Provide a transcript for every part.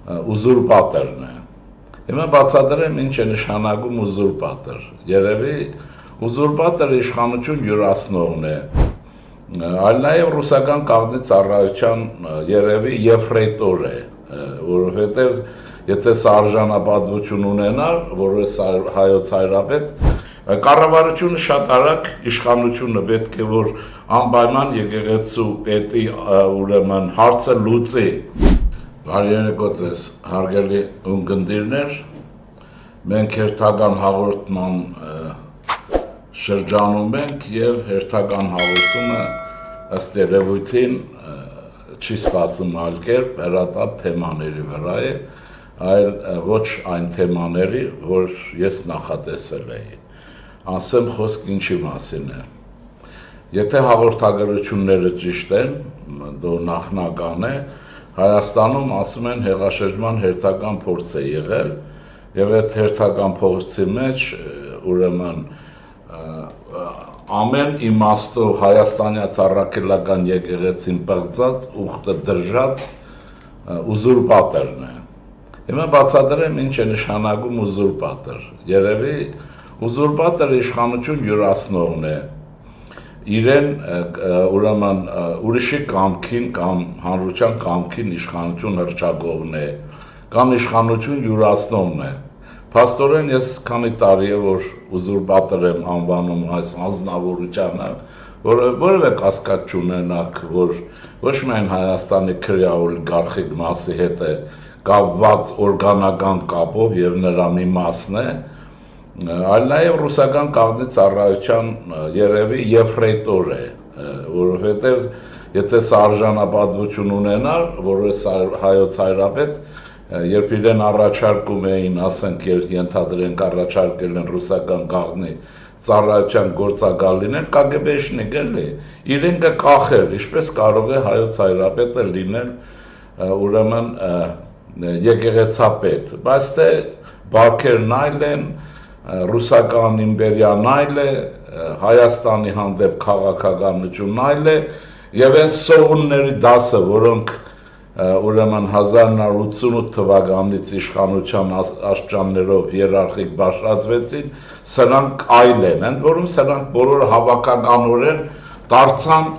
ուզուրպատորն է։ Հիմա բացատրեմ ինչ է նշանակում ուզուրպատոր։ Երևի ուզուրպատորը իշխանություն յուրացնողն է, այլ նաև ռուսական կաղնի ծառայության երևի եֆրեյտոր է, որովհետև եթե սա արժանապատվություն ունենար, որպես հայոց հայրապետ, կառավարությունը շատ արագ իշխանությունը պետք է որ անպայման եկեղեցու պետի ուրեմն հարցը լուծի։ Բարի երեկո ձեզ, հարգելի ունկնդիրներ, մենք հերթական հաղորդման շրջանում ենք և հերթական հաղորդումը ըստ երևույթին չի ստացվում այլ կերպ հեռատապ թեմաների վրա է, այլ ոչ այն թեմաների, որ ես նախատեսել էի։ Ասեմ խոսք ինչի մասին է։ Եթե հաղորդագրությունները ճիշտ են, դա նախնական է, Հայաստանում ասում են հեղաշրջման հերթական փորձ է եղել և այդ հերթական փորձի մեջ ուրեմն ամեն իմաստով Հայաստանյա ծառաքելական եկեղեցին պղծած, ուխտը դրժած ուզուրպատորն է։ Հիմա բացատրեմ ինչ է նշանակում ուզուրպատոր։ Երևի ուզուրպատորը իշխանություն յուրացնողն է, իրեն ուրեմն ուրիշի կամքին կամ հանրության կամքին իշխանություն հռչակողն է, կամ իշխանություն յուրացնողն է։ Փաստորեն ես քանի տարի է որ ուզուրպատոր եմ անվանում այս անձնավորությանը, որևէ կասկած չունենաք, որ ոչ միայն Հայաստանի քրյա օլիգարխիկ մասի հետ է կապված օրգանական կապով և նրա մի մասն է, այլ նաև ռուսական կաղնի ծառայության երևի եֆրեյտոր է, որովհետև եթե սա արժանապատվություն ունենար, որպես հայոց հայրապետ, երբ իրեն առաջարկում էին, ասենք ենթադրենք առաջարկել են ռուսական կաղնի ծառայության գործակալ լինել, կագբեշնիկ էլի, իրեն կկախել, ինչպես կարող է հայոց հայրապետը լինել ուրեմն եկեղեցապետ, բայց թե բարքերն այլ են, ռուսական իմպերիան այլ է, Հայաստանի հանդեպ քաղաքականությունն այլ է, և այն սողունների դասը, որոնք ուրեմն 1988 թվականից իշխանության աստիճաններով հիերարխիկ բարձրացվեցին, սրանք այլ են, ընդ որում սրանք բոլորը հավաքականորեն դարձան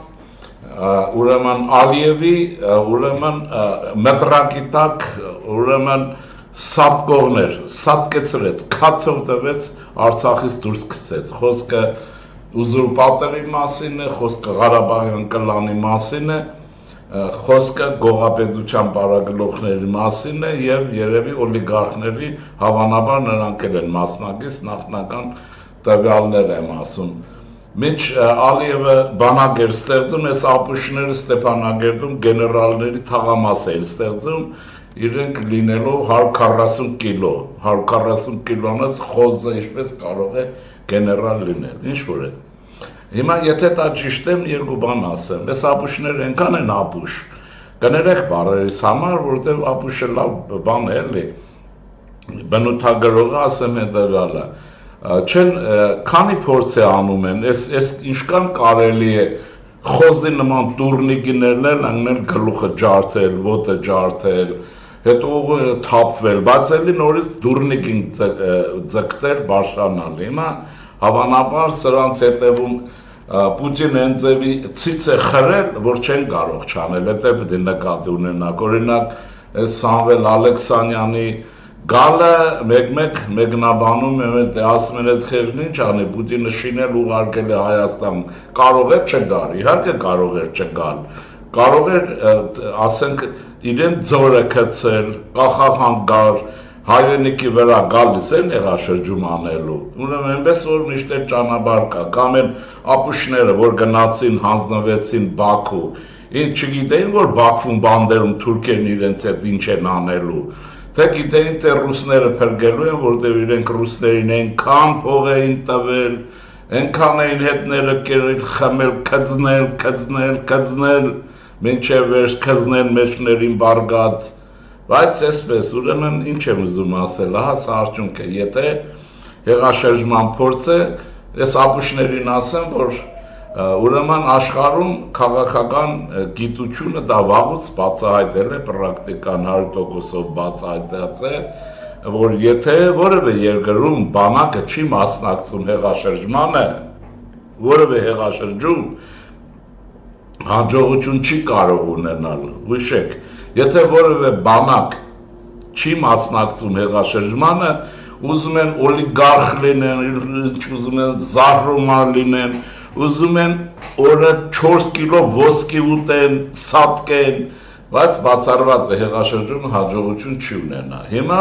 ուրեմն Ալիևի ուրեմն մտրակի տակ ուրեմն սատկողներ, սատկեցրեց, քացով տվեց, Արցախից դուրս գցեց, խոսքը ուզուրպատորի մասին է, խոսքը Ղարաբաղյան կլանի մասին է, խոսքը գողապետության պարագլոխների մասին է և երևի օլիգարխների հավանաբար նրանք են մասնակից նախնական տվյալներ եմ ասում։ Մինչ Ալիևը բանակ էր ստեղծում, այս ապուշները Ստեփանագերդում գեներալների թաղամաս էին ստեղծում, իրենք լինելով 140 կիլո, 140 կիլոնից խոզը ինչպես կարող է գեներալ լինել, ինչ որ է։ Հիմա եթե դա ճիշտ եմ, երկու բան ասեմ, այս ապուշները ենքան են ապուշ, կներեք բարերիս համար, որտև ապուշը լավ բան է էլի, բնութագրողը ասեմ հետևյալը, չեն քանի փորձ է անում են, այս ինչքան կարելի է խոզի նման տուրնիկիներն անգնել գլուխը ջարդել, ոտը ջարդել, հետո ուղղը թափվել, բայց էլի նորից դուրնիկին ձգտել բարձրանալ։ Հիմա հավանաբար սրանց հետևում Պուտին հենց ցից է խրել, որ չեն կարող չանել, հետո պետք է նկատի ունենաք։ Օրինակ Սամվել Ալեքսանյանի գալը մեկ-մեկ մեկնաբանում եմ, ասում են այդ խեղճն ինչ անի, Պուտինը շինել ուղարկել է Հայաստան, կարող է չգալ, իհարկե կարող էր չգալ, կարող էր ասենք իրեն ձորը գցել, կախախանգար, հայրենիքի վրա գալիս են հեղաշրջում անելու, ուրեմն այնպես որ միշտ էլ ճանապարհ կա, կամ են ապուշները, որ գնացին հանձնվեցին Բաքու, ինչ չգիտեին, որ Բաքվում բանդերում թուրքերն իրենց հետ ինչ են անելու, թե գիտեին, թե ռուսները փրկելու են, որտեղ իրենք ռուսներին այնքան փող էին տվել, այնքան էին հետները կերել, խմել, քծնել, մինչև վերջ քծնեն մեջներին բարգած, բայց այսպես, ուրեմն ինչ եմ ուզում ասել, ահա սա արդյունք է, եթե հեղաշրջման փորձը, ես ապուշներին ասեմ, որ ուրեմն աշխարհում քաղաքական գիտությունը դա վաղուց բացահայտել է պրակտիկան 100%-ով բացահայտած է, որ եթե որևէ երկրում բանակը չի մասնակցում հեղաշրջմանը, որևէ հեղաշրջում հաջողություն չի կարող ունենալ, հիշեք, եթե որևէ բանակ չի մասնակցում հեղաշրջմանը, ուզում են օլիգարխ լինեն, ուզում են զարհումար լինեն, ուզում են օրը 4 կիլո ոսկի ուտեն, սատկեն, բայց բացառված է հեղաշրջումը հաջողություն չի ունենա։ Հիմա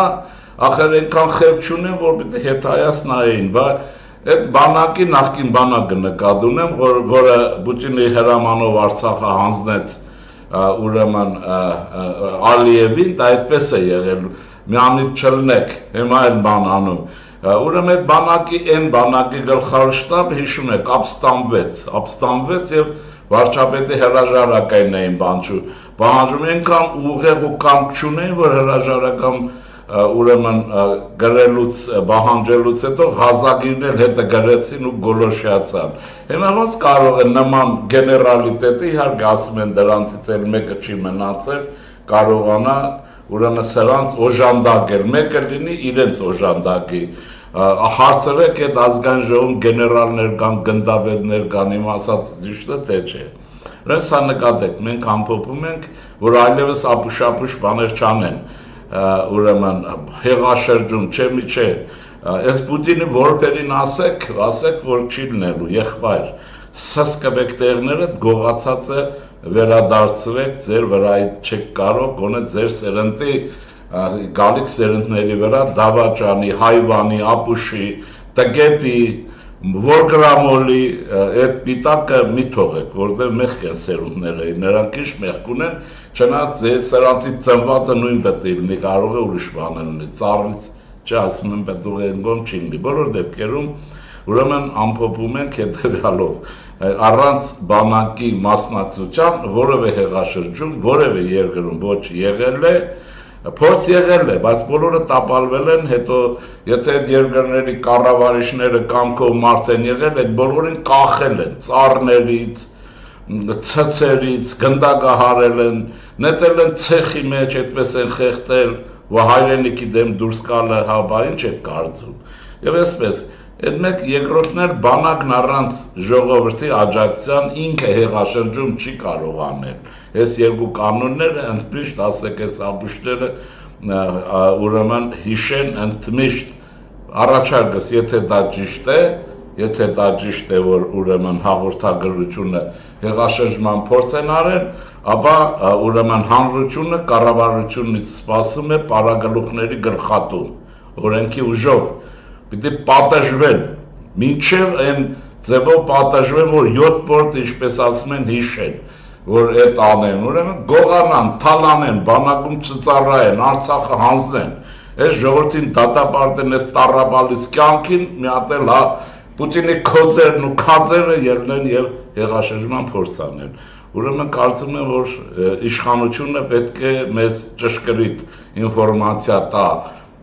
ախր այնքան խելք չունեն, որ պիտի հետայաց նայեն, բայց այդ բանակի նախկին բանակը նկատի ունեմ, որը Պուտինի հրամանով Արցախը հանձնեց ուրեմն Ալիևին, դա այդպես է եղել, միամիտ չլնեք, հիմա էլ բան անում։ Ուրեմն այդ բանակի այն բանակի գլխավոր շտաբը հիշում եք ապստամբվեց եւ վարչապետի հրաժարակային էին պահանջում այնքան ուղեղ ու կամք չունեին, որ հրաժարական ուրեմն գրելուց պահանջելուց հետո Ղազագիրն հետը գրեցին ու գոլոշիացան։ Հիմա ոնց կարող է նման գեներալիտետը, իհարկե ասում են դրանցից էլ մեկը չի մնացել, կարողանա ուրեմն սրանց օժանդակել, մեկը լինի իրենց օժանդակի, հարցրեք այդ ազգային ժողովում գեներալներ կան, գնդապետներ կան, իմ ասած ճիշտ է թե չէ։ Ուրեմն սա նկատեք, մենք ամփոփում ենք, որ այլևս ապուշ բաներ չանեն, ուրեմն հեղաշրջում չէ մի չէ, այս Պուտինի որբերին ասեք, որ չի լինելու, եղբայր, սսկվեք տեղները գողացած է վերադարձրեք ձեր վրայից չեք կարող, գոնե ձեր սերնդի գալիք սերնդների վրա դավաճանի, հայվանի, ապուշի, տգետի, որգրամոլի այդ պիտակը մի թողեք, որտեղ մեղք են սերունդները, նրանք ինչ մեղք ունեն, չնայած սրանցից ծնվածը նույն պետք է լինի, կարող է ուրիշ բան լինի, ծառից չասում են պետք է գոմ չի լինի, բոլոր դեպքերում ուրեմն ամփոփում ենք հետևյալով, առանց բանակի մասնակցության որևէ հեղաշրջում, որևէ երկրում ոչ եղել է, փորձ եղել է, բայց բոլորը տապալվել են, հետո եթե այդ երկրների կառավարիչները կամքով մարդ են եղել, այդ բոլորին կախել են, ծառներից, ցցերից, գնդակահարել են, նետել են ցեխի մեջ, այդպես են խեղդել, ու հայրենիքի դեմ դուրս գալը, հա, բա ինչ է կարծում։ Եվ այսպես, այդ մեկ երկրորդն էլ բանակն առանց ժողովրդի աջակցության ինքը հեղաշրջում չի կարող անել։ Այս երկու կանոնները ընդմիշտ ասեք այս ապուշները ուրեմն հիշեն ընդմիշտ առաջարկս, եթե դա ճիշտ է, որ ուրեմն հաղորդագրությունը հեղաշրջման փորձ են արել, ապա ուրեմն հանրությունը կառավարությունից սպասում է պարագլուխների գլխատում, օրենքի ուժով պիտի պատժվեն, մինչև այն ձևով պատժվեն, որ 7 պորտ, ինչպես ասում են, հիշեն, որ այդ անեն, ուրեմն գողանան, թալանեն, բանակում չծառայեն, Արցախը հանձնեն, այս ժողովրդին դատապարտեն, այս տառապալից կյանքին մի հատ էլ Պուտինի քոծերն ու քաձերը ելնեն եւ հեղաշրջման փորձ անեն։ Ուրեմն կարծում եմ, որ իշխանությունը պետք է մեզ ճշգրիտ ինֆորմացիա տա,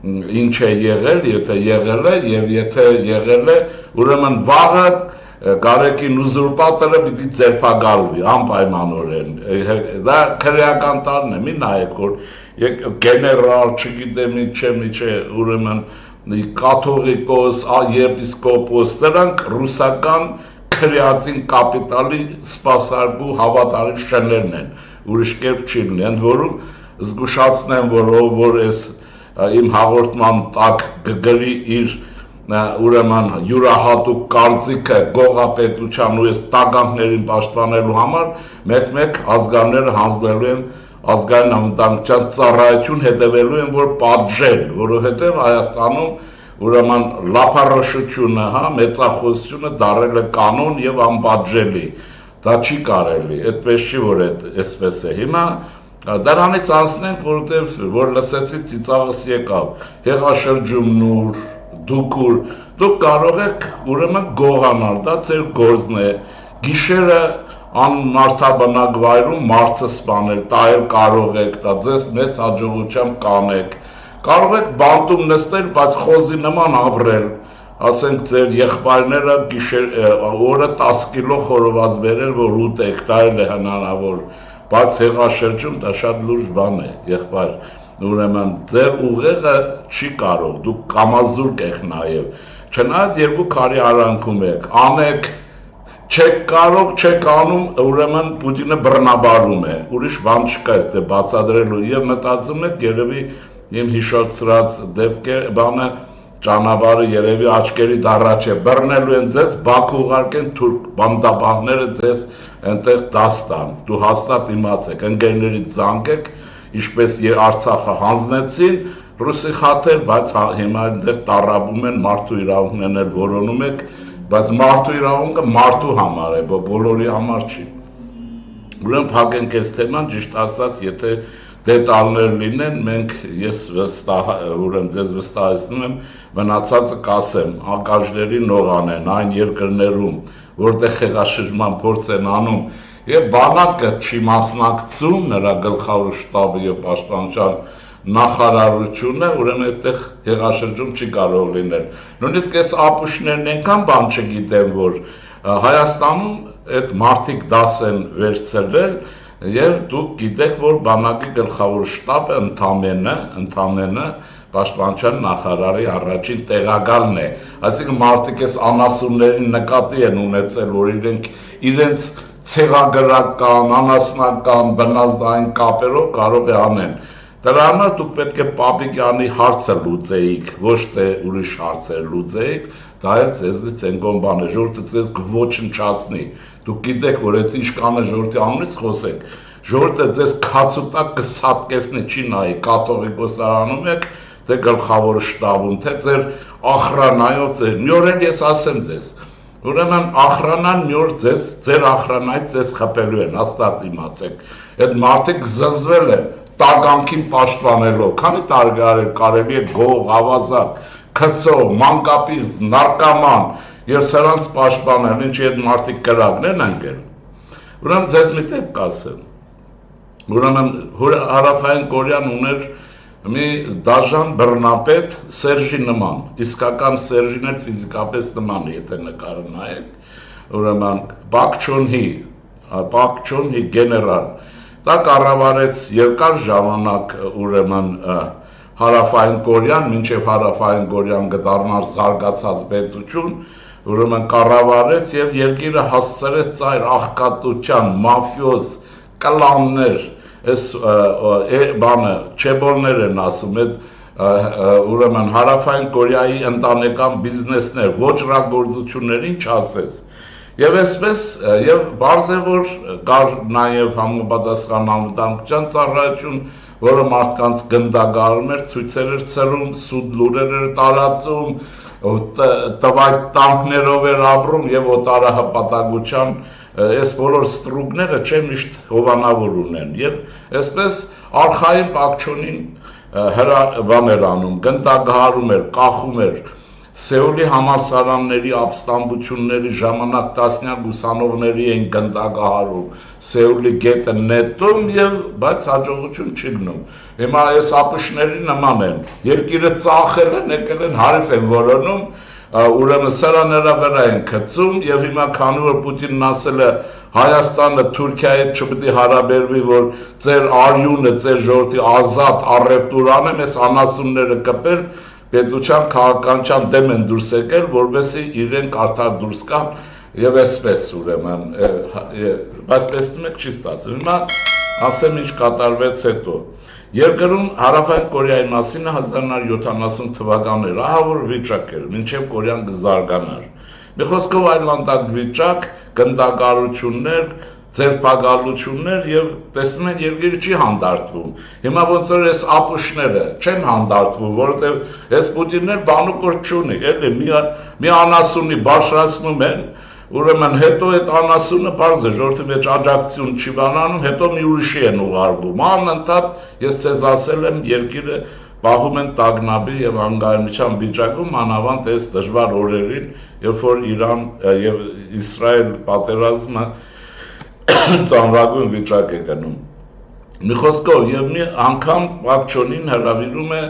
ինչ է եղել, եթե եղել է եւ եթե եղել է, ուրեմն վաղը Գարեկին ուզուրպատորը պիտի ձերբակալվի անպայմանորեն։ Դա քրեական տարն է, մի նայեք, որ գեներալ, չգիտեմ ինչ է, ուրեմն կաթողիկոս, եպիսկոպոս, դրանք ռուսական քրեածին կապիտալի սպասարկու հավատարիմ շներն են, ուրիշ կերպ չի լինի, ընդ որում զգուշացնեմ, որ այս իմ հաղորդման տակ գգրի իր ուրեմն յուրահատուկ կարծիքը գողապետության ու այս տագանքներին պաշտպանելու համար մեկ ազգանները հանձնելու են ազգային անվտանգության ծառայություն հետևելու են, որ պատժեն, որովհետև Հայաստանում ուրեմն լափառոշությունը, մեծախոսությունը դարել է կանոն եւ անպատժելի, դա չի կարելի, այդպես չի, որ այսպես է։ Հիմա դրանից անցնենք, որովհետև որ լսեցի ծիծաղս եկավ, հեղաշրջումն դուք կարող եք ուրեմն գողանալ, դա ձեր գործն է, գիշերը անմարդաբնակ վայրում մարդը սպանել, դա էլ կարող եք, դա ձեզ մեծ հաջողությամբ կանեք, կարող եք բանտում նստել, բայց խոզի նման ապրել, ասենք ձեր եղբայրները օրը 10 կիլո խորոված բերել, որ ուտեք, դա էլ է հնարավոր, բայց հեղաշրջում դա շատ լուրջ բան է, եղբայր, ուրեմն ձեր ուղեղը չի կարող, դուք կամազուրկ եք նաև, չնայած երկու քարի արանքում եք, անեք, չեք կարող, չեք անում, ուրեմն Պուտինը բռնաբարում է, ուրիշ բան չկա այստեղ բացատրելու եւ մտածում եք երևի իմ հիշեցրած բանը ճանապարհը երևի աչքերի դառաջ է, բռնելու են ձեզ, Բաքու ուղարկեն թուրք բանդապահները ձեզ այնտեղ դաս տան, դու հաստատ իմացեք, ընկերներից զանգեք, ինչպես Արցախը հանձնեցին, ռուսի խաթեր, բայց հիմա այնտեղ տառապում են, մարդու իրավունքներն էլ որոնում եք, բայց մարդու իրավունքը մարդու համար է, բոլորի համար չի։ Ուրեմն փակենք այս թեման, ճիշտ ասած, եթե դետալներ լինեն, մենք ես ուրեմն ձեզ վստահեցնում եմ, մնացածը կասեմ, ակաժների նողան են այն երկրներում, որտեղ հեղաշրջման փորձ են անում, եւ բանակը չի մասնակցում, նրա գլխավոր շտաբը եւ պաշտպանության նախարարությունը, ուրեմն այդտեղ հեղաշրջում չի կարող լինել։ Նույնիսկ այս ապուշներն այնքան բան չգիտեն, որ Հայաստանում այդ մարդիկ դաս են վերցրել եւ դուք գիտեք, որ բանակի գլխավոր շտաբը ընդամենը պաշտպանության նախարարի առաջին տեղակալն է, այսինքն մարդիկ այս անասուններին նկատի են ունեցել, որ իրենց ցեղագրական, անասնական, բնազդային կապերով կարող է անեն։ Դրա համար դուք պետք է Պապիկյանի հարցը լուծեիք, ոչ թե ուրիշ հարցեր լուծեիք, դա էլ ձեզնից ենգոն բան է, ժողովուրդը ձեզ կոչնչացնի, դուք գիտեք, որ այդ իշխանը ժողովրդի անունից խոսեք, ժողովուրդը ձեզ քացուտակ կսատկեսնի, չի նայի, կաթողիկոսարանում եք, թե գլխավոր շտաբում, թե ձեր ախրանայով, մի օր էլ ես ասեմ ձեզ, ուրեմն ախրանան մի օր ձեր ախրանայից ձեզ խփելու են, հաստատ իմացեք, այդ մարդիկ զզվել են, տագանքին պաշտպանելով, քանի տարի կարելի է գող, ավազակ, քծող, մանկապից, նարկաման եւ սրանց պաշտպանել, ինչի այդ մարդիկ կրակն են ընկել։ Ուրեմն ձեզ մի տեպ կասեմ։ Ուրեմն Հարավային Կորեան ուներ մի դաժան բռնապետ Սերժի նման, իսկական Սերժին էլ ֆիզիկապես նման է, եթե նկարը նայեք։ Ուրեմն Պակ Չոն Հի գեներալ Դա կառավարեց երկար ժամանակ ուրեմն Հարավային Կորեան, մինչև Հարավային Կորեան կդառնար զարգացած պետություն, ուրեմն կառավարեց եւ երկիրը հասցրեց ծայր աղքատության, մաֆիոզ, կլաններ, այս բանը չեբորներ են ասում, այդ ուրեմն Հարավային Կորեայի ընտանեկան բիզնեսներ, ոճրագործություններին չասես։ Եվ այսպես, եւ բարձ է, որ կար նաեւ համապատասխան անվտանգության ծառայություն, որը մարդկանց գնդակահարում էր, ցույցեր էր ցրում, սուտ լուրեր էր տարածում, տվայտ տանկներով էր ապրում եւ օտարահպատակության այս բոլոր ստրուկները չէ միշտ հովանավոր ունեն։ Եվ այսպես արխային Պակչոնին բան էր անում, գնդակահարում էր, կախում էր Սեուլի համալսարանների ապստամբությունների ժամանակ տասնյակ ուսանողների են գնդակահարում, Սեուլի գետը նետում եւ բայց հաջողություն չի գնում։ Հիմա այս ապշների նման են, երկիրը ծախել են, եկել են հարիվ են որոնում, ուրեմն սրա նրա վրա են գցում եւ հիմա քանի որ Պուտինն ասել է Հայաստանը Թուրքիայի հետ չպետք է հարաբերվի, որ ձեր արյունը, ձեր ժողովրդի ազատ առևտուր անեմ, այս անասունները կպել պետության քաղաքականության դեմ են դուրս եկել, որովհետեւ իրենք արդար դուրս կան եւ այսպես ուրեմն, բայց տեսնում եք չի ստացվում։ Հիմա ասեմ ինչ կատարվեց հետո։ Երկրում Հարավային Կորեայի մասին 1970 թվականներ ահա որ վիճակ էր, մինչև Կորեան կզարգանար։ Մի խոսքով այլանդակ վիճակ, գնդակահարություններ, ձերբակալություններ եւ տեսնում են երկիրը չի հանդարտվում։ Հիմա ոնց որ այս ապուշները չեն հանդարտվում, որովհետեւ այս Պուտիններ բանուկորտ չունի, էլի մի անասունի բարձրացնում են, ուրեմն հետո այդ անասունը բարձ է, ժողովրդի մեջ աջակցություն չի բանանում, հետո մի ուրիշի են ուղարկում։ Անընդհատ ես ցեզ ասել եմ, երկիրը պահում են տագնապի եւ անկայունության վիճակում, մանավանդ այս դժվար օրերին, երբ որ Իրան եւ Իսրայել պատերազմը ծանրագույն վիճակ է գնում։ Մի խոսքով եւ մի անգամ Պակչոնին հրավիրում է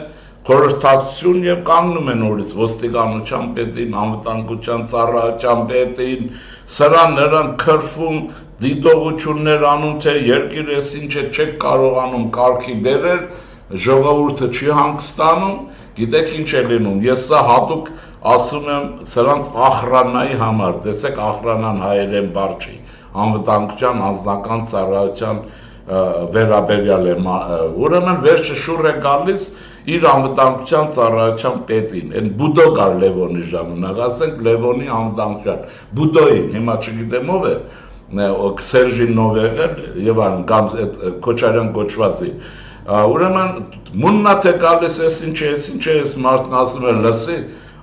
խորհրդակցություն եւ կանգնում են նորից ոստիկանության պետին, անվտանգության ծառայության պետին, սրան նրան քրվում դիտողություններ անում, թե երկիրը ինչ է չեք կարողանում կարգի բերել, ժողովուրդը չի հանգստանում, գիտեք ինչ է լինում, ես սա հատուկ ասում եմ սրանց ախրանայի համար, տեսեք ախրանան հայերեն բառ չի, անվտանգության անձնական ծառայության վերաբերյալ է, ուրեմն վերջը շուռ է գալիս իր անվտանգության ծառայության պետին, այն Բուդո կար Լևոնի ժամանակ, ասենք Լևոնի անվտանգության, Բուդոյին, հիմա չգիտեմ ով է, Սերժին Նովեղել եւ այն կամ Քոչարյան կոչվածին, ուրեմն մուննա թե գալիս ինչ է, մարդն ասում է լսի,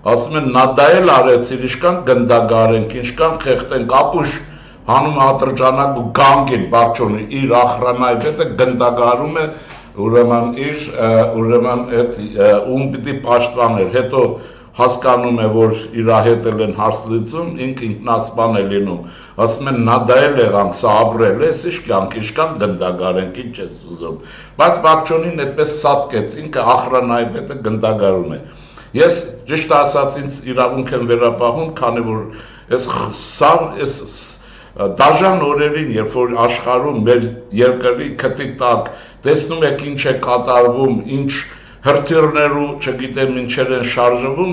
ասում են նա դա էլ արեցիր, ինչքան գնդագարենք, ինչքան խեղտենք, ապուշ հանում ատրճանակ ու գանգին բաճոնի իր ախրանայի պետը գնդագարում է, ուրեմն այդ ում պիտի պաշտպաներ, հետո հասկանում է, որ իր հետել են հարց լուծում, ինքնասպան է լինում, ասում են նա դա էլ եղանք, սա ապրել է, ինչ կյանք, ինչքան գնդագարենք, ինչ ես ուզում, բայց Բաղջոնին այդպես սատկեց, ինքը ախրանայի պետը գնդագարում է, ես ճիշտ ասած ինձ իրավունք եմ վերապահում, քանի որ ես դաժան օրերին, երբ որ աշխարհում մեր երկրի քթի տակ տեսնում եք ինչ է կատարվում, ինչ հրթիռներու, չգիտեմ ինչեր են շարժվում,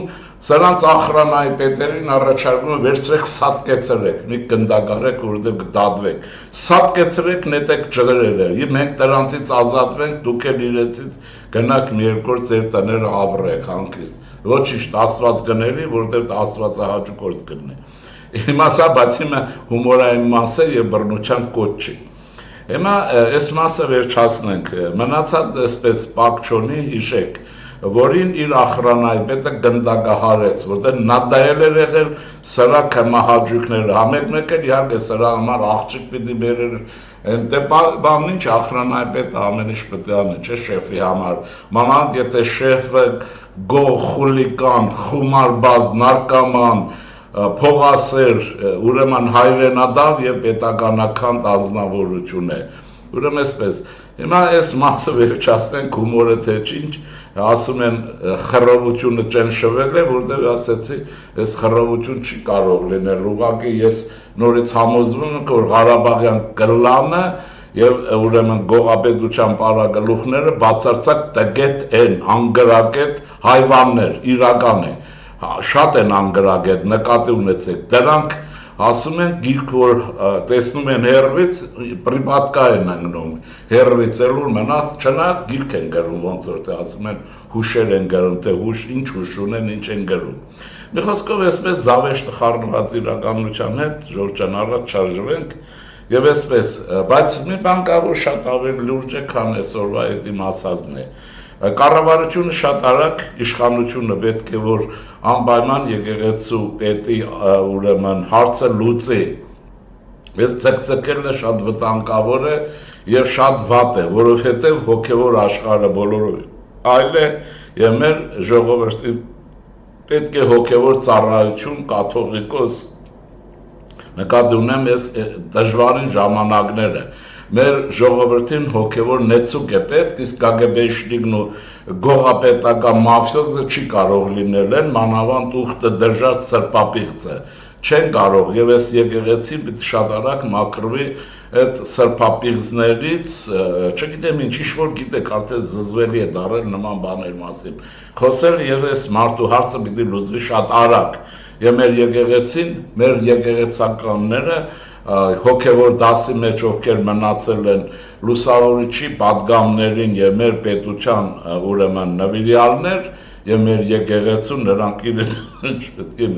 սրանց ախրանայի պետերին առաջարկում է վերցրեք սատկեցրեք, մի գնդագարեք, որովհետև կդատվեք, սատկեցրեք, նետեք ջրերը, եւ մենք դրանցից ազատվենք, դուք էլ իրենցից գնաք մի երկրորդ ձեր տները ապրեք, հանգիստ, ոչինչ Աստված գների, որովհետև Աստվածը հաճուկորձ գտնի։ Հիմա սա բացի հումորային մասը եւ բռնության կոչ չի։ Հիմա այս մասը վերջացնենք, մնացած դեսպես Բաղջոնի հիշեք, որին իր ախրանայի պետը գնդագահարեց, որտեղ նա դայել էր եղել սրա կմահաճուկները, համեկ էլ իհարկե սրա համար աղջիկ պիտի բերեր, դե բան ինչ ախրանայի պետը ամեն ինչ պետք է անի, չէ շեֆի համար, մանավանդ եթե շեֆը գող, խուլիկան, խումարբազ, նարկոման, փողասեր, ուրեմն հայրենադավ եւ պետականական ազնվորություն է, ուրեմն այսպես, հիմա այս մասը վերջացնենք հումորը թե ինչ, ասում են խռովությունը ճնշվել է, որտեղ ասեցի, այս խռովություն չի կարող լինել, ուղղակի ես նորից համոզվում եմ, որ Ղարաբաղյան կլանը եւ ուրեմն գողապետության պարագլուխները բացարձակ տգետ են, անգրագետ հայվաններ, իրական է, շատ են անգրագետ, նկատի ունեցեք, դրանք ասում են գիրք, որ տեսնում են հեռվից, պրիպատկա են ընկնում, հեռվից էլ որ մնաց, չնայած գիրք են գրում, ոնց որ թե ասում են հուշեր են գրում, թե ինչ հուշ ունեն, ինչ են գրում։ Մի խոսքով այսպես զավեշտը խառնված իրականության հետ, Ժորժ ջան, առաջ շարժվենք եւ այսպես, բայց մի բան կա, որ շատ ավելի լուրջ է, քան այսօրվա այդ իմ ասածն է։ Կառավարությունը շատ արագ իշխանությունը պետք է որ անպայման եկեղեցու պետի ուրեմն հարցը լուծի։ Ես ցկցկելն է շատ վտանգավոր է եւ շատ վատ է, որովհետեւ հոգեվոր աշխարհը բոլորով այլ է եւ մեր ժողովրդի պետք է հոգեվոր ծառայություն, կաթողիկոս նկատի ունեմ ես դժվարին ժամանակները մեր ժողովրդին հոգևոր նեցուկ է պետք, իսկ կագեբեշնիկն ու գողապետական մաֆիոզը չի կարող լինել են, մանավանդ ուխտը դժած սրպապիղծը, չեն կարող, եւ այս եկեղեցին պիտի շատ արագ մաքրվի այդ սրպապիղծներից, չգիտեմ ինչ որ գիտեք, արդեն զզվելի է դարել նման բաներ մասին, խոսել եւ այս մարդու հարցը պիտի լուծվի շատ արագ, եւ մեր եկեղեցին, մեր եկեղեցականները հոգևոր դասի մեջ ովքեր մնացել են լուսավորիչի պատգամներին եւ մեր պետության ուրեմն նվիրյալներ եւ մեր եկեղեցու նրանք իրենց պետք է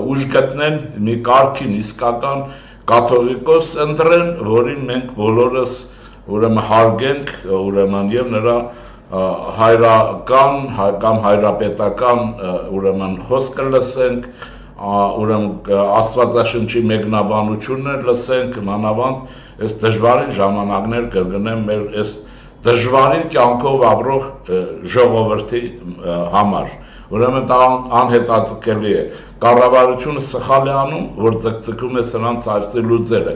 ուժ գտնեն մի կարգին իսկական կաթողիկոս ընտրեն, որին մենք բոլորս ուրեմն հարգենք, ուրեմն եւ նրա հայրական կամ հայրապետական ուրեմն խոսքը լսենք, ուրեմն Աստվածաշնչի մեկնաբանություններ լսենք, մանավանդ այս դժվարին ժամանակներ կգնեն մեր այս դժվարին կյանքով ապրող ժողովրդի համար։ Ուրեմն դա անհետաձգելի է։ Կառավարությունը սխալ է անում, որ ձգձգում է սրանց հարցի լուծելը։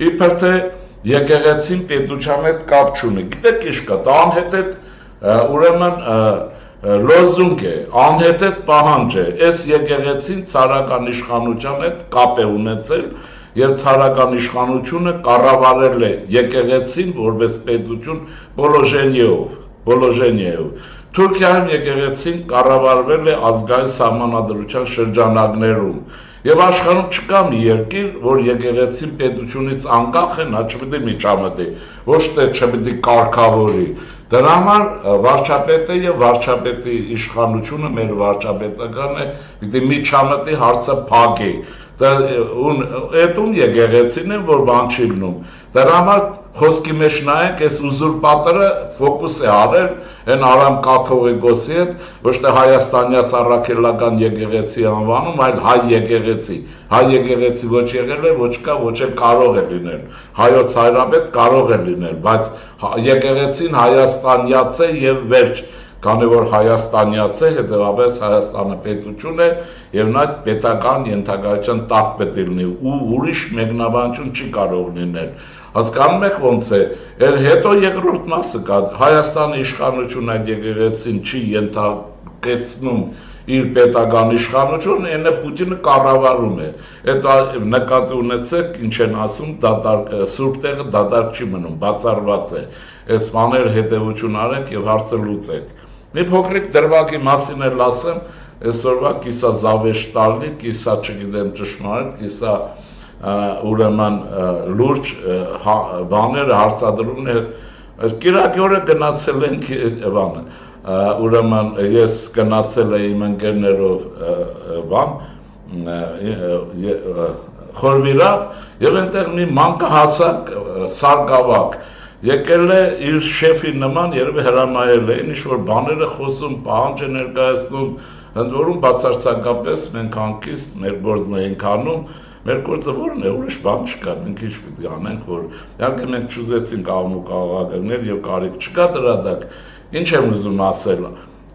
Իբր թե եկեղեցին պետության հետ կապ չունի։ Գիտեք ինչ կա, դա անհետ ուրեմն լոզունգ է, անհետեթ պահանջ է, այս եկեղեցին ցարական իշխանության հետ կապ է ունեցել եւ ցարական իշխանությունը կառավարել է եկեղեցին որպես պետություն Բոլոժենիեով։ Թուրքիայում եկեղեցին կառավարվել է ազգային սահմանադրության շրջանակներում եւ աշխարհում չկա մի երկիր, որ եկեղեցին պետությունից անկախ է, նա չպետք է միջամտի, ոչ թե չպետք է կարգավորի։ Դրա համար վարչապետը եւ վարչապետի իշխանությունը մեր վարչապետական է, պիտի միջամտի հարցը փակի։ Էդում եկեղեցին է, որ բան չի լինում։ Դրա համար խոսքի մեջ նայեք, այս ուզուրպատորը ֆոկուս է արել այն Արամ կաթողիկոսի հետ, ոչ թե հայաստանյաց առաքելական եկեղեցի անվանում, այլ հայ եկեղեցի։ Հայ եկեղեցի ոչ եղել է, ոչ կա, ոչ էլ կարող է լինել։ Հայոց հայրապետ կարող է լինել, բայց եկեղեցին հայաստանյաց է եւ վերջ։ Քանի որ հայաստանյաց է, հետեւաբար Հայաստանը պետություն է եւ նա պետական ենթակայության տակ պետք է լինի ու ուրիշ մեկնաբանություն չի կարող լինել։ Հասկանում եք ոնց է, հետո երկրորդ մասը կա, Հայաստանի իշխանությունը եկեղեցին չի ենթակեցնում իր պետական իշխանություն, այնը Պուտինը կառավարում է։ Հետո նկատի ունեցեք, ինչ են ասում, դատարկ սուրբ տեղը դատարկ չի մնում, բացառված է։ Այս բաները հետևություն արեք եւ հարցը լուծեք։ Մի փոքրիկ դրվագի մասին էլ ասեմ, այսօրվա կիսա զավեշտալի, կիսա չգիտեմ ճշմարիտ, կիսա ուրեմն լուրջ բաները հարցադրումն է կիրակի օրը գնացել ենք բանը ուրեմն ես գնացել եմ իմ ընկերներով բան խորվիրապ եւ այնտեղ մի մանկահասակ սարգսավակ եկել է իր շեֆի նման երևի հրամայել է ինչ որ բաները խոսում պահանջ է ներկայացնում ընդ որում բացարձակապես մենք հանկիստ մեր գործն ենք անում մեր գործը որն է ուրիշ բան չկա մենք ինչ պիտի անենք որ իհարկե մենք չուզեցինք աղմուկ աղաղակներ եւ կարիք չկա դրա դակ ինչ եմ ուզում ասել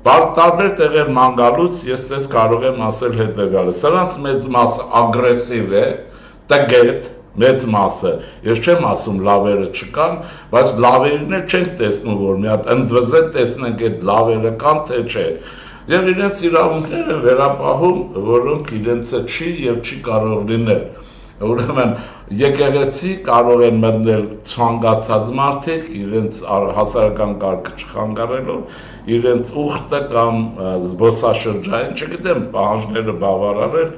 տարբեր տեղեր ման գալուց ես ձեզ կարող եմ ասել հետեւյալը սրանց մեծ մասը ագրեսիվ է տգետ մեծ մասը ես չեմ ասում լավերը չկան բայց լավերին էլ չենք տեսնում որ մի հատ ընդվզե տեսնենք այդ լավերը կան թե չէ եւ իրենց իրավունքները վերապահում որոնք իրենցը չի եւ չի կարող լինել ուրեմն եկեղեցի կարող են մտնել ցանկացած մարդիկ իրենց հասարակական կարգը չխանգարելով իրենց ուխտը կամ զբոսաշրջային չգիտեմ պահանջները բավարարել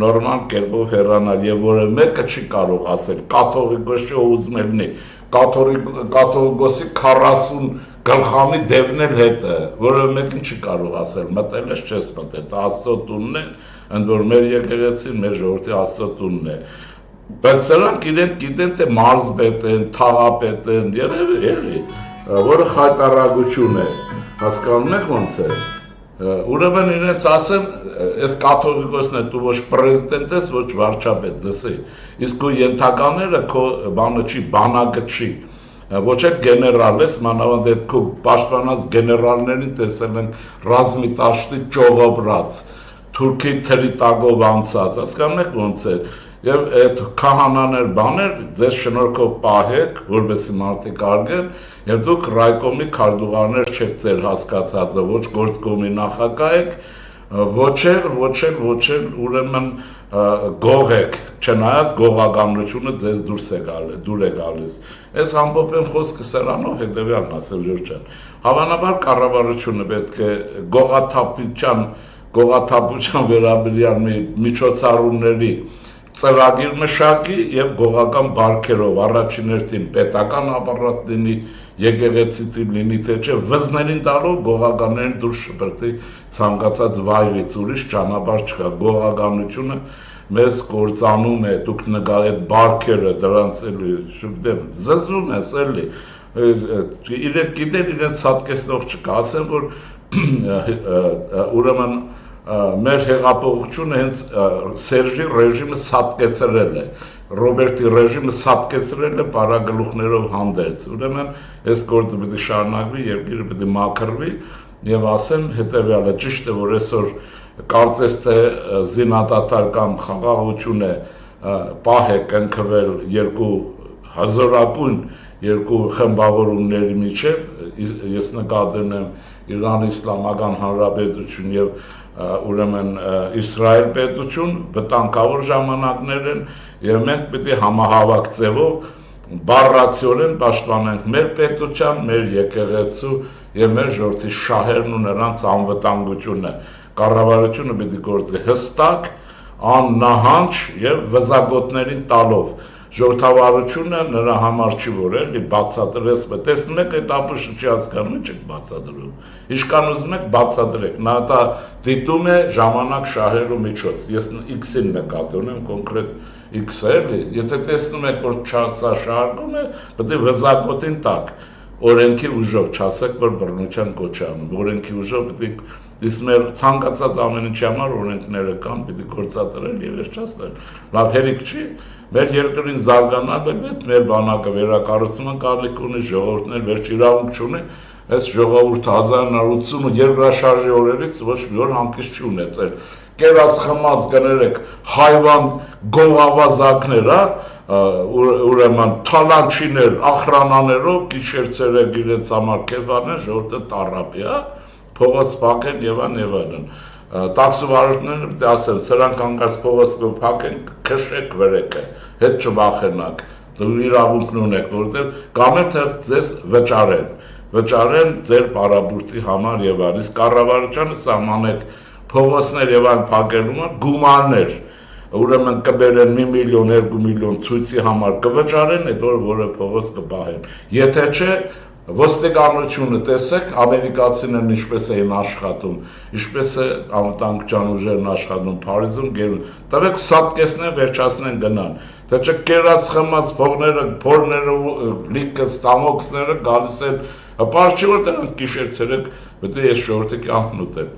նորմալ կերպով հեռանալ եւ որը մեկը չի կարող ասել կաթողիկոսի ուզում է լինի կաթողիկոսի 40 գլխամի դևնել հետը որը մեկին չի կարող ասել մտել ես չես մտել դա Աստծո տունն է ընդ որ մեր եկեղեցին մեր ժողովրդի Աստծո տունն է բայց սրանք իրենք գիտեն թե մարզպետ են թաղապետ են երևի էլի որը խայտարագություն է հասկանում եք ոնց է ուրեմն իրենց ասեմ այս կաթողիկոսն է դու ոչ պրեզիդենտ ես ոչ վարչապետ լսի իսկ քո ենթակաները քո բանը չի բանակը չի ոչ էլ գեներալ ես մանավանդ այդ քո պաշտպանած գեներալներին տեսել են ռազմի տաշտի ճողոբրած թուրքի թրի տակով անցած հասկանում եք ոնց է եւ այդ քահանաներ բաներ ձեզ շնորհքով պահեք որովհետեւ մարդիկ արգեն եւ դուք ռայկոմի քարտուղարներ չեք ձեր հասկացածը ոչ գործկոմի նախագահ եք ոչ էլ ուրեմն գող եք չնայած գողականությունը ձեզ դուր է գալիս այս ամփոփեմ խոսքը սրանով հետեւյալն ասել Ժորժան հավանաբար կառավարությունը պետք է գողաթափության վերաբերյալ միջոցառումների ծրագիր մշակի եւ գողական բարքերով առաջին հերթին պետական ապարատ լինի եկեղեցի լինի թե չէ վզներին տալով գողականներին դուրս շպրտի ցանկացած վայրից ուրիշ ճանապարհ չկա գողականությունը մեզ կործանում է դուք նկարեք բարքերը դրանց էլի շուտեմ զզվում ես էլի իրենք գիտեն իրենց հատկեցնող չկա ասեմ որ ուրեմն մեր հեղափոխությունը հենց Սերժի ռեժիմը սատկեցրել է Ռոբերտի ռեժիմը սատկեցրել է պարագլուխներով հանդերձ ուրեմն այս գործը պետք է շարունակվի երկիրը պետք է մաքրվի եւ ասեմ հետեւյալը ճիշտ է որ այսօր կարծես թե զինադատար կամ խաղաղություն է պահ է կնքվել երկու հազորակուն երկու խմբավորումների միջև ես նկատել եմ Իրանի Իսլամական Հանրապետություն եւ ուրեմն Իսրայել պետություն վտանգավոր ժամանակներ են եւ մենք պետք է համահավաք ձևով բառացիորեն պաշտպանենք մեր պետության, մեր եկեղեցու եւ մեր ժողովրդի շահերն ու նրանց անվտանգությունը։ Կառավարությունը պետք է գործի հստակ, աննահանջ եւ վզագոտներին տալով։ Ժողովրդավարությունը նրա համար չի որ էլի բացատրես, տեսնում եք այդ ապուշը չի հասկանում, ինչ եք բացատրում։ Իշքան ուզում եք բացատրեք, նա դա դիտում է ժամանակ շահելու միջոց։ Ես X-ին նկատի ունեմ կոնկրետ X-ը էլի, եթե տեսնում եք որ սա շահարկում է, պետք է վզակոտին տակ, օրենքի ուժով չասեք, որ բռնության կոչ է անում, օրենքի ուժով պետք է իսկ մեր ցանկացած ամեն ինչի համար օրենքները կան, պետք է գործադրել եւ վերջացնել։ Լավ հերիք չի, մեր երկրին զարգանալը պետք մեր բանակը վերակառուցումը կարիք ունի, ժողովուրդն էլ վերջ իրավունք չունի, այս ժողովուրդը 1980 երկրաշարժի օրերից ոչ մի օր հանգիստ չի ունեցել։ Կերած խմած կներեք հայվան գողավազակներ, ուրեմն թալանչիներ, ախրանաներով գիշեր-ցերեկ իրենց համար կեվանեն, ժողովուրդը տառապի, փողոց փակեն եւ այլն։ Տաքսիվարորդները պետք է ասեն, սրանք հանկարծ փողոց կփակեն, քշեք վրեկը, հետ չվախենաք, դու իրավունքն ունեք, որովհետեւ կամ էլ թե ձեզ վճարեն ձեր պարաբուրտի համար եւ այլն։ Իսկ կառավարությանը սահմանեք փողոցներ եւ այլն փակելու համար գումարներ, ուրեմն կբերեն 1 միլիոն, 2 միլիոն ցույցի համար կվճարեն, այդ որը փողոց կբահեն։ Եթե չէ, ոստիկանությունը տեսեք, ամերիկացիներն ինչպես էին աշխատում, ինչպես է անվտանգության ուժերն աշխատում Փարիզում, գերում, տվեք սատկեսներ վերջացնեն գնան, թե չէ կերած խմած փորները, լիքը ստամոքսները գալիս են, պարզ չի որ դրանք գիշեր-ցերեկ պետք է ես ժողովրդի կյանքն ուտեն։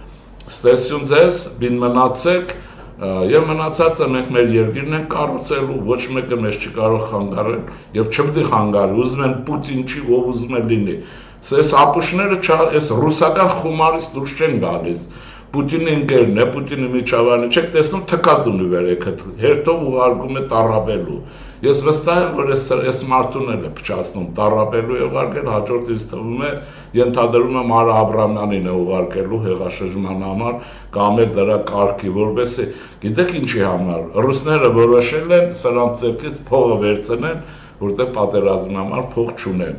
Ստեսյուն ձեզ, բին մնացեք, եւ մնացածը մենք մեր երկիրն են կառուցելու, ոչ մեկը մեզ չի կարող խանգարել եւ չպետք է խանգարի, ուզում են Պուտին չի, ով ուզում է լինի։ Այս ապուշները այս ռուսական խումարից դուրս չեն գալիս։ Պուտինի ընկերն է, Պուտինի միջավայրն է, չեք տեսնում թքած ունի վերեքը, հերթով ուղարկում է տառապելու։ Ես վստահ եմ, որ այս մարդուն էլ է փչացնում տառապելու է ուղարկել, հաջորդ ինձ թվում է ենթադրում եմ Արա Աբրամյանին է ուղարկելու հեղաշրջման համար կամ էլ դրա կարգի, որովհետեւ գիտեք ինչի համար, ռուսները որոշել են սրանց ձեռքից փողը վերցնեն, որտեղ պատերազմի համար փող չունեն։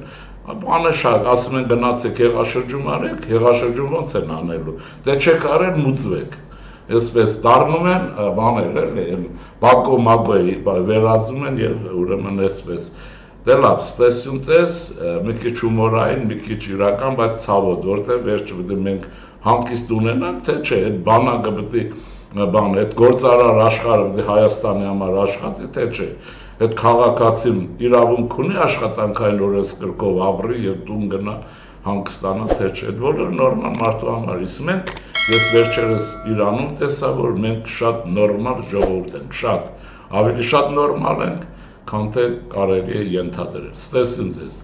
Բանը շատ, ասում են գնացեք հեղաշրջում արեք, հեղաշրջում ոնց են անելու, դե չեք արել մուծվեք, այսպես դառնում են բաներ էլի, բակո մագոյի վերածում են եւ ուրեմն այսպես, դե լավ, ստեսյուն ձեզ, մի քիչ հումորային, մի քիչ իրական, բայց ցավոտ, որտեղ վերջը պետք է մենք հանգիստ ունենանք, թե չէ, այդ բանակը պետք է բան, այդ գործարար աշխարհը պետք է Հայաստանի համար աշխատի, թե չէ։ Այդ քաղաքացին իրավունք ունի աշխատանքային օրենսգրքով ապրի եւ տուն գնա հանգստանա, թե չէ։ Այդ բոլորը նորմալ մարդու համար իսկ մենք ես վերջերս Իրանում տեսա, որ մենք շատ նորմալ ժողովուրդ ենք, շատ ավելի շատ նորմալ ենք, քան թե կարելի է ենթադրել։ Ստեսին ձեզ։